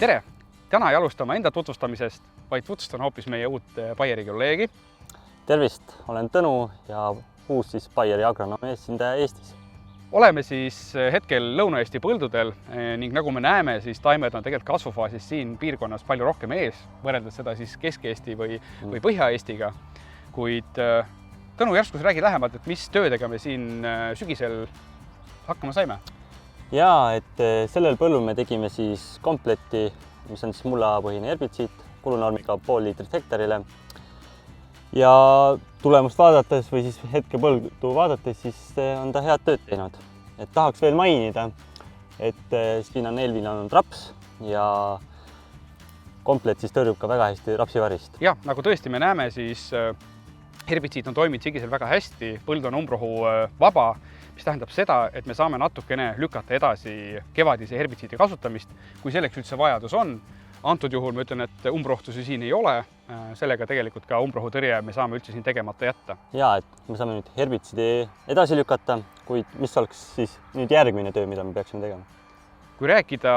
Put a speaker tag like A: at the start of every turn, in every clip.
A: Tere! Täna ei alustama enda tutvustamisest, vaid tutvustan hoopis meie uut Bayeri kolleegi.
B: Tervist! Olen Tõnu ja uus Bayeri agronoomi esindaja Eestis.
A: Oleme siis hetkel Lõuna-Eesti põldudel ning nagu me näeme, siis taimed on tegelikult kasvufaasis siin piirkonnas palju rohkem ees, võrreldes seda siis Kesk-Eesti või Põhja-Eestiga. Kuid Tõnu, järsku räägi lähemalt, et mis töödega me siin sügisel hakkama saime?
B: Jaa, et sellel põllul me tegime siis kompleti, mis on siis mullapõhine herbitsiid kulunormiga 0,5 liitrit hektarile. Ja tulemust vaadates või siis hetke põldu vaadates, siis on ta head tööd teinud. Et tahaks veel mainida, et siin on eelviljanud raps ja komplet siis tõrjub ka väga hästi rapsivarist.
A: Jah, nagu tõesti me näeme, siis herbitsiid on toiminud sügisel väga hästi, põld on umbrohu vaba, mis tähendab seda, et me saame natukene lükata edasi kevadise herbitsiidi kasutamist, kui selleks üldse vajadus on. Antud juhul ma ütlen, et umbrohtusi siin ei ole, sellega tegelikult ka umbrohutõrje me saame üldse siin tegemata jätta.
B: Jaa, et me saame nüüd herbitsiidi edasi lükata, kuid mis oleks siis nüüd järgmine töö, mida me peaksime tegema?
A: Kui rääkida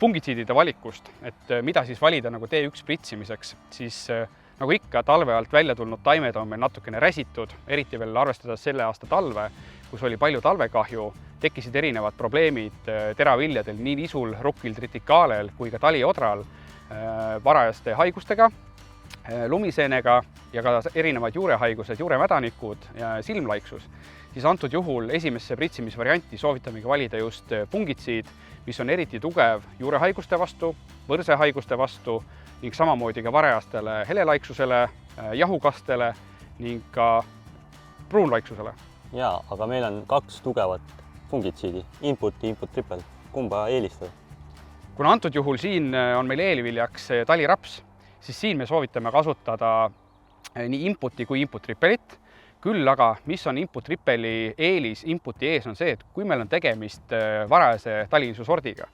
A: fungitsiidide valikust, et mida siis valida nagu T1 pritsimiseks, siis nagu ikka talve alt välja tulnud taimed on meil natukene räsitud, eriti veel arvestades selle aasta talve, kus oli palju talvekahju, tekkisid erinevad probleemid teraviljadel, nii nisul, rukkil, tritikaalel kui ka taliodral, varajaste haigustega, lumiseenega ja ka erinevad juurehaigused, juuremädanikud ja silmlaiksus, siis antud juhul esimesse pritsimisvarianti soovitamegi valida just fungitsiid, mis on eriti tugev juurehaiguste vastu, võrsehaiguste vastu ning samamoodi ka varajastele helelaiksusele, jahukastele ning ka pruunlaiksusele.
B: Jaa, aga meil on 2 tugevat fungitsiidi, input ja input triple. Kumba eelistada?
A: Kuna antud juhul siin on meil eelviljaks taliraps, siis siin me soovitame kasutada nii inputi kui input triple'it. Küll aga, mis on input triple'i eelis inputi ees, on see, et kui meil on tegemist varajase talilisusordiga,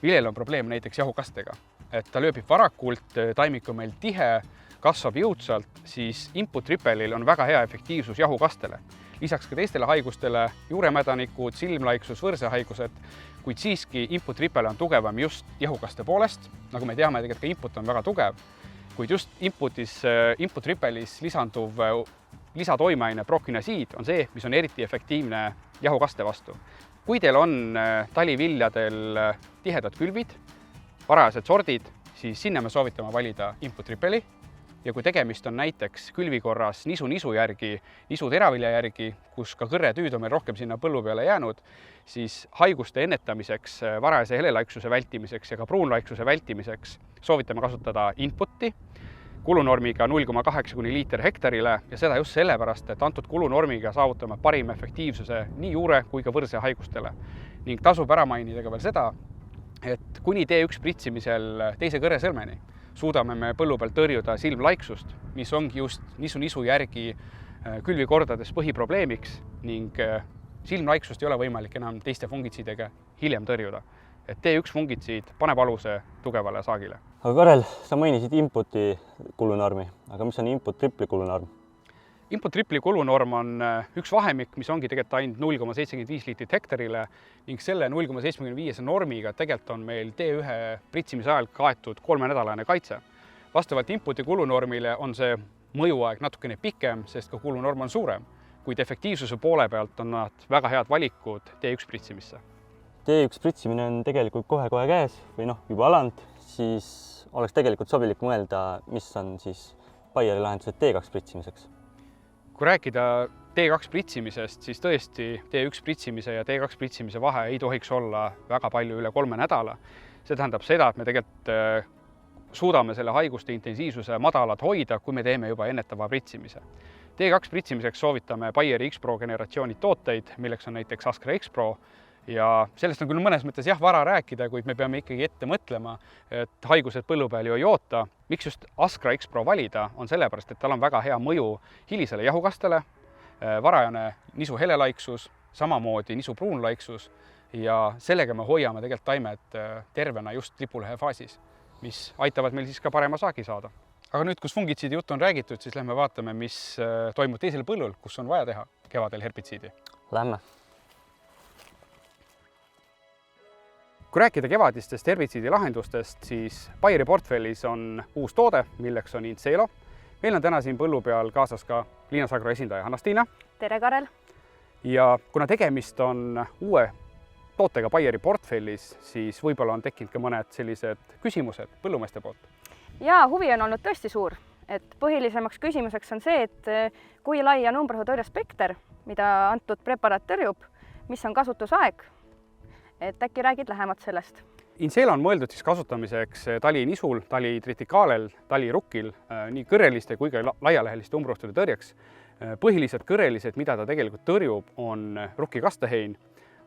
A: millel on probleem näiteks jahukastega, et ta lööbib varakult, taimik on meil tihe, kasvab jõudsalt, siis input triple'il on väga hea efektiivsus jahukastele. Lisaks ka teistele haigustele, juuremädanikud, silmlaiksus, võrsehaigused, kuid siiski input triple on tugevam just jahukaste poolest. Nagu me teame, tegelikult ka input on väga tugev, kuid just input triple'is lisanduv lisatoimeaine prokinasiid on see, mis on eriti efektiivne jahukaste vastu. Kui teil on taliviljadel tihedad külvid, varajased sordid, siis sinna me soovitame valida input triple'i. Ja kui tegemist on näiteks külvikorras nisu järgi, nisu teravilja järgi, kus ka kõrretüüd on meil rohkem sinna põllu peale jäänud, siis haiguste ennetamiseks, varajase helelaiksuse vältimiseks ja ka pruunlaiksuse vältimiseks soovitame kasutada inputi kulunormiga 0,8 liiter hektarile ja seda just sellepärast, et antud kulunormiga saavutame parima efektiivsuse nii juure kui ka võrse haigustele. Ning tasub ära mainida ka veel seda, et kuni T1 pritsimisel teise kõresõlmeni suudame me põllu pealt tõrjuda silmlaiksust, mis ongi just nisu järgi külvikordades põhiprobleemiks ning silmlaiksust ei ole võimalik enam teiste fungitsiidega hiljem tõrjuda. Et T1 fungitsiid paneb aluse tugevale saagile.
B: Aga Karel, sa mainisid inputi kulunormi, aga mis on input triple'i kulunorm?
A: Input triple'i kulunorm on üks vahemik, mis ongi tegelikult ainult 0,75 liitrit hektarile ning selle 0,75 normiga tegelikult on meil T1 pritsimise ajal kaetud 3-nädalane kaitse. Vastavalt inputi kulunormile on see mõjuaeg natukene pikem, sest ka kulunorm on suurem, kuid efektiivsuse poole pealt on nad väga head valikud T1 pritsimisse.
B: T1 pritsimine on tegelikult kohe käes või juba alanud, siis oleks tegelikult sobilik mõelda, mis on siis Bayeri lahendused T2 pritsimiseks.
A: Kui rääkida T2 pritsimisest, siis tõesti T1 pritsimise ja T2 pritsimise vahe ei tohiks olla väga palju üle 3 nädala. See tähendab seda, et me tegelikult suudame selle haiguste intensiivsuse madalad hoida, kui me teeme juba ennetava pritsimise. T2 pritsimiseks soovitame Bayeri X-Pro generatsiooni tooteid, milleks on näiteks Askra X-Pro. Ja sellest on küll mõnes mõttes vara rääkida, kuid me peame ikkagi ette mõtlema, et haigused põllu peal ju ei oota. Miks just Askra X-Pro valida on sellepärast, et tal on väga hea mõju hilisele jahukastele, varajane nisu helelaiksus, samamoodi nisu pruunlaiksus ja sellega me hoiame tegelikult taimed tervena just lipulehe faasis, mis aitavad meil siis ka parema saagi saada. Aga nüüd, kus fungitsiidi jutt on räägitud, siis lähme vaatame, mis toimub teisel põllul, kus on vaja teha kevadel herbitsiidi.
B: Lähme.
A: kui rääkida kevadistest herbitsiidilahendustest, siis Bayeri portfellis on uus toode, milleks on Incelo. Meil on täna siin põllu peal kaasas ka Linas Agro esindaja Anastiina.
C: Tere, Karel!
A: Ja kuna tegemist on uue tootega Bayeri portfellis, siis võib-olla on tekkinud ka mõned sellised küsimused põllumeeste poolt.
C: Jaa, huvi on olnud tõesti suur. Et põhilisemaks küsimuseks on see, et kui lai on umbrohutõrjespekter, mida antud preparaat tõrjub, mis on kasutusaeg, et äkki räägid lähemalt sellest?
A: Incelo on mõeldud siis kasutamiseks talinisul, talitritikaalel, talirukkil, nii kõrreliste kui ka laialeheliste umbrohtude tõrjeks. Põhilised kõrrelised, mida ta tegelikult tõrjub, on rukki kastehein,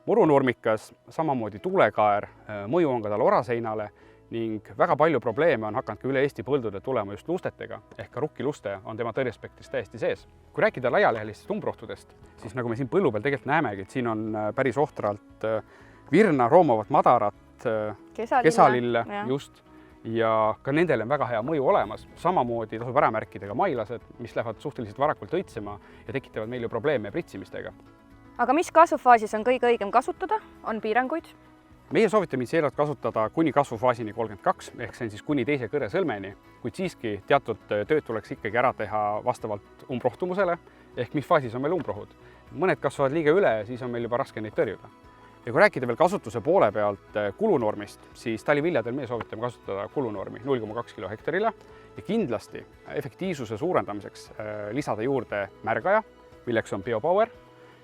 A: murunurmikas, samamoodi tuulekaer, mõju on ka tal oraseinale ning väga palju probleeme on hakanud ka üle Eesti põldudel tulema just lustetega, ehk ka rukkiluste on tema tõrjespektris täiesti sees. Kui rääkida laialehelistest umbrohtudest, siis nagu me siin põllu peal tegelikult näemegi, et siin on päris ohtralt virna, roomavat madarat, kesalille just, ja ka nendel on väga hea mõju olemas. Samamoodi tasub ära märkida ka mailased, mis lähevad suhteliselt varakult õitsema ja tekitavad meil ju probleeme pritsimistega.
C: Aga mis kasvufaasis on kõige õigem kasutada? On piiranguid?
A: Meie soovitame Incelot kasutada kuni kasvufaasini 32, ehk see on siis kuni teise kõresõlmeni, kuid siiski teatud tööd tuleks ikkagi ära teha vastavalt umbrohtumusele, ehk mis faasis on meil umbrohud. Mõned kasvavad liiga üle ja siis on meil juba raske neid tõrjuda. Ja kui rääkida veel kasutuse poole pealt kulunormist, siis taliviljadel me soovitame kasutada kulunormi 0,2 kilo hektarile ja kindlasti efektiivsuse suurendamiseks lisada juurde märgaja, milleks on BioPower,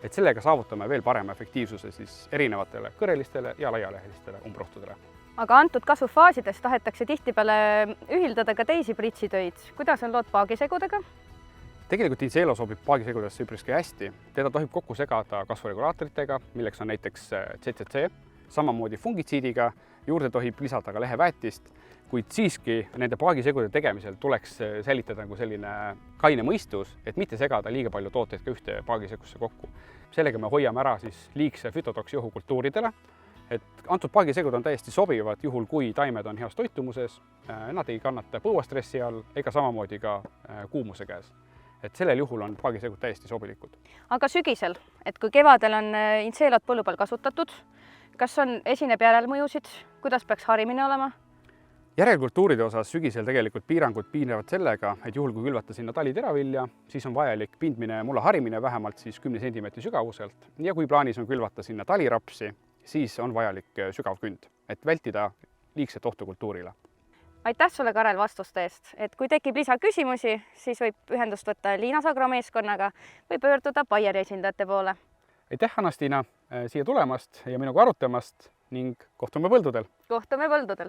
A: et sellega saavutame veel parema efektiivsuse siis erinevatele kõrrelistele ja laialehelistele umbrohtudele.
C: Aga antud kasvufaasides tahetakse tihtipeale ühildada ka teisi pritsitöid. Kuidas on lood paagisegudega?
A: Tegelikult Incelo sobib paagisegudesse üpriski hästi. Teda tohib kokku segada kasvuregulaatoritega, milleks on näiteks CCC, samamoodi fungitsiidiga, juurde tohib lisada ka leheväetist, kuid siiski nende paagisegude tegemisel tuleks säilitada nagu selline kaine mõistus, et mitte segada liiga palju tooteid ka ühte paagisegusse kokku. Sellega me hoiame ära siis liigse fütotoksi ohu kultuuridele, et antud paagisegud on täiesti sobivad juhul, kui taimed on heas toitumuses, nad ei kannata põuastressi all ega samamoodi ka kuumuse käes. Et sellel juhul on paagisegud täiesti sobilikud.
C: Aga sügisel, et kui kevadel on Incelot põllu peal kasutatud, kas esineb järelmõjusid, kuidas peaks harimine olema?
A: Järelkultuuride osas sügisel tegelikult piirangud piiravad sellega, et juhul kui külvata sinna taliteravilja, siis on vajalik pindmine mulla harimine vähemalt siis 10 cm sügavuselt ja kui plaanis on külvata sinna talirapsi, siis on vajalik sügav künd, et vältida liigset ohtu kultuurile.
C: Aitäh sulle, Karel, vastuste eest. Et kui tekib lisaküsimusi, siis võib ühendust võtta Linas Agro meeskonnaga või pöörduda Bayeri esindajate poole.
A: Aitäh, Anastiina, siia tulemast ja minuga arutamast ning kohtume põldudel.
C: Kohtume põldudel.